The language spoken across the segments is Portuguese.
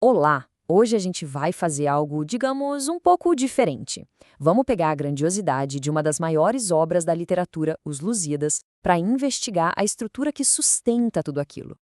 Olá! Hoje a gente vai fazer algo, digamos, um pouco diferente. Vamos pegar a grandiosidade de uma das maiores obras da literatura, Os Lusíadas, para investigar a estrutura que sustenta tudo aquilo.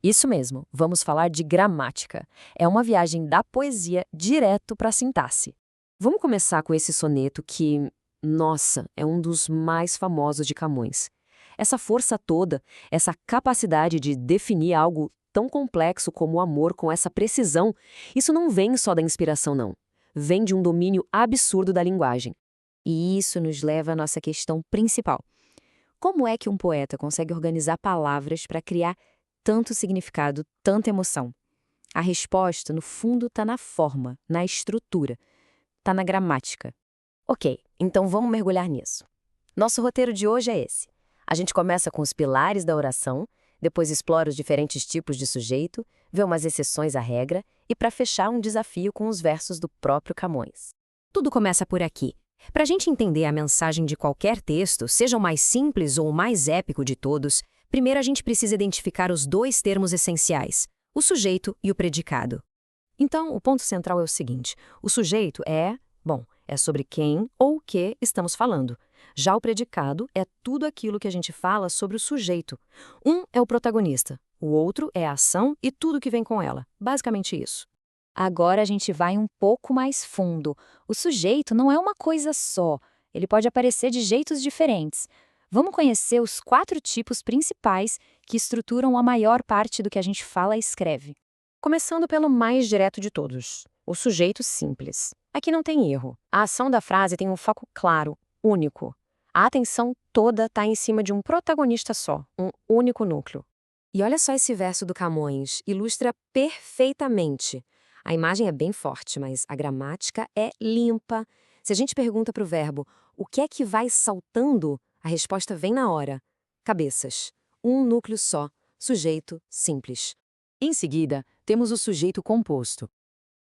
Isso mesmo, vamos falar de gramática. É uma viagem da poesia direto para a sintaxe. Vamos começar com esse soneto que, nossa, é um dos mais famosos de Camões. Essa força toda, essa capacidade de definir algo tão complexo como o amor com essa precisão, isso não vem só da inspiração, não. Vem de um domínio absurdo da linguagem. E isso nos leva à nossa questão principal. Como é que um poeta consegue organizar palavras para criar tanto significado, tanta emoção? A resposta, no fundo, está na forma, na estrutura, está na gramática. Ok, então vamos mergulhar nisso. Nosso roteiro de hoje é esse. A gente começa com os pilares da oração, depois explora os diferentes tipos de sujeito, vê umas exceções à regra e, para fechar, um desafio com os versos do próprio Camões. Tudo começa por aqui. Para a gente entender a mensagem de qualquer texto, seja o mais simples ou o mais épico de todos, primeiro a gente precisa identificar os dois termos essenciais, o sujeito e o predicado. Então, o ponto central é o seguinte: o sujeito é sobre quem ou o que estamos falando. Já o predicado é tudo aquilo que a gente fala sobre o sujeito. Um é o protagonista, o outro é a ação e tudo que vem com ela. Basicamente isso. Agora a gente vai um pouco mais fundo. O sujeito não é uma coisa só. Ele pode aparecer de jeitos diferentes. Vamos conhecer os 4 tipos principais que estruturam a maior parte do que a gente fala e escreve. Começando pelo mais direto de todos, o sujeito simples. Aqui não tem erro. A ação da frase tem um foco claro, único. A atenção toda está em cima de um protagonista só, um único núcleo. E olha só esse verso do Camões, ilustra perfeitamente. A imagem é bem forte, mas a gramática é limpa. Se a gente pergunta para o verbo, o que é que vai saltando? A resposta vem na hora. Cabeças. Um núcleo só. Sujeito simples. Em seguida, temos o sujeito composto.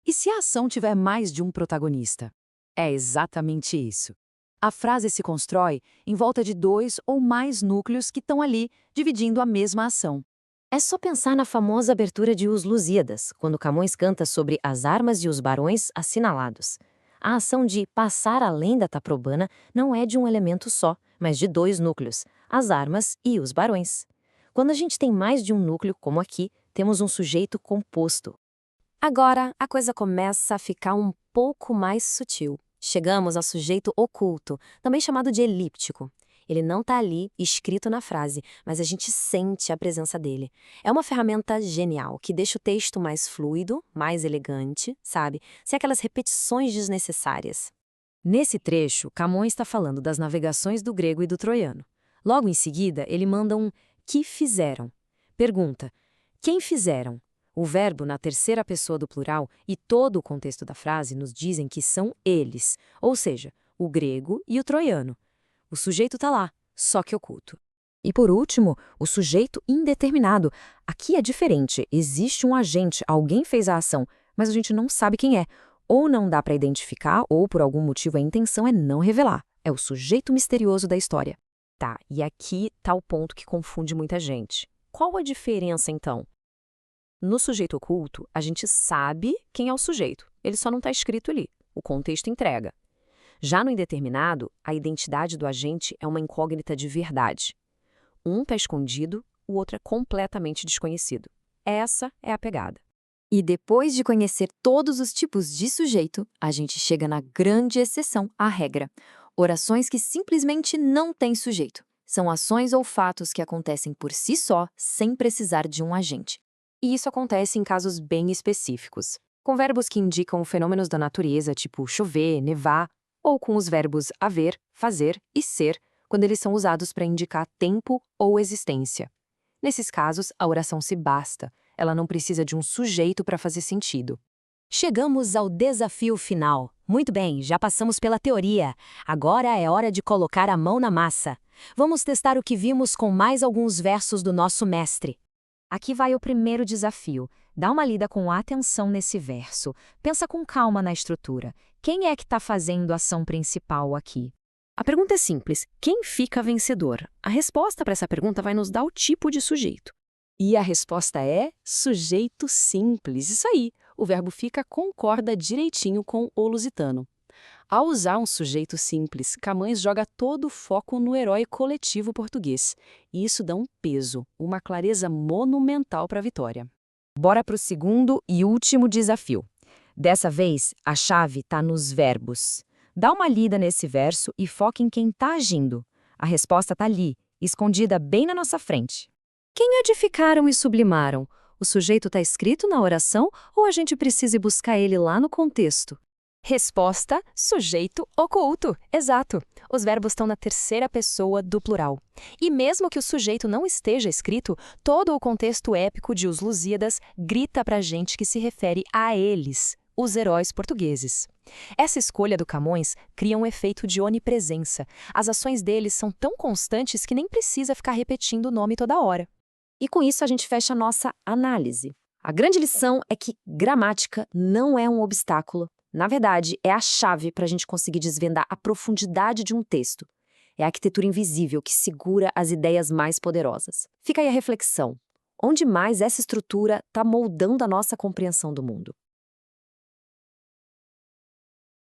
E se a ação tiver mais de um protagonista? É exatamente isso. A frase se constrói em volta de 2 ou mais núcleos que estão ali, dividindo a mesma ação. É só pensar na famosa abertura de Os Lusíadas, quando Camões canta sobre as armas e os barões assinalados. A ação de passar além da taprobana não é de um elemento só, mas de 2 núcleos, as armas e os barões. Quando a gente tem mais de um núcleo, como aqui, temos um sujeito composto. Agora, a coisa começa a ficar um pouco mais sutil. Chegamos ao sujeito oculto, também chamado de elíptico. Ele não está ali, escrito na frase, mas a gente sente a presença dele. É uma ferramenta genial, que deixa o texto mais fluido, mais elegante, sabe? Sem aquelas repetições desnecessárias. Nesse trecho, Camões está falando das navegações do grego e do troiano. Logo em seguida, ele manda um "que fizeram". Pergunta: quem fizeram? O verbo na terceira pessoa do plural e todo o contexto da frase nos dizem que são eles, ou seja, o grego e o troiano. O sujeito está lá, só que oculto. E por último, o sujeito indeterminado. Aqui é diferente, existe um agente, alguém fez a ação, mas a gente não sabe quem é. Ou não dá para identificar, ou por algum motivo a intenção é não revelar. É o sujeito misterioso da história. Tá, e aqui está o ponto que confunde muita gente. Qual a diferença então? No sujeito oculto, a gente sabe quem é o sujeito, ele só não está escrito ali, o contexto entrega. Já no indeterminado, a identidade do agente é uma incógnita de verdade. Um está escondido, o outro é completamente desconhecido. Essa é a pegada. E depois de conhecer todos os tipos de sujeito, a gente chega na grande exceção à regra. Orações que simplesmente não têm sujeito. São ações ou fatos que acontecem por si só, sem precisar de um agente. E isso acontece em casos bem específicos, com verbos que indicam fenômenos da natureza, tipo chover, nevar, ou com os verbos haver, fazer e ser, quando eles são usados para indicar tempo ou existência. Nesses casos, a oração se basta, ela não precisa de um sujeito para fazer sentido. Chegamos ao desafio final. Muito bem, já passamos pela teoria. Agora é hora de colocar a mão na massa. Vamos testar o que vimos com mais alguns versos do nosso mestre. Aqui vai o primeiro desafio. Dá uma lida com atenção nesse verso. Pensa com calma na estrutura. Quem é que está fazendo a ação principal aqui? A pergunta é simples. Quem fica vencedor? A resposta para essa pergunta vai nos dar o tipo de sujeito. E a resposta é sujeito simples. Isso aí. o verbo fica concorda direitinho com o lusitano. Ao usar um sujeito simples, Camões joga todo o foco no herói coletivo português. E isso dá um peso, uma clareza monumental para a vitória. Bora para o segundo e último desafio. Dessa vez, a chave está nos verbos. Dá uma lida nesse verso e foca em quem está agindo. A resposta está ali, escondida bem na nossa frente. Quem edificaram e sublimaram? O sujeito está escrito na oração ou a gente precisa ir buscar ele lá no contexto? Resposta: sujeito oculto. Exato. Os verbos estão na terceira pessoa do plural. E mesmo que o sujeito não esteja escrito, todo o contexto épico de Os Lusíadas grita pra gente que se refere a eles, os heróis portugueses. Essa escolha do Camões cria um efeito de onipresença. As ações deles são tão constantes que nem precisa ficar repetindo o nome toda hora. E com isso a gente fecha a nossa análise. A grande lição é que gramática não é um obstáculo. Na verdade, é a chave para a gente conseguir desvendar a profundidade de um texto. É a arquitetura invisível que segura as ideias mais poderosas. Fica aí a reflexão. Onde mais essa estrutura está moldando a nossa compreensão do mundo?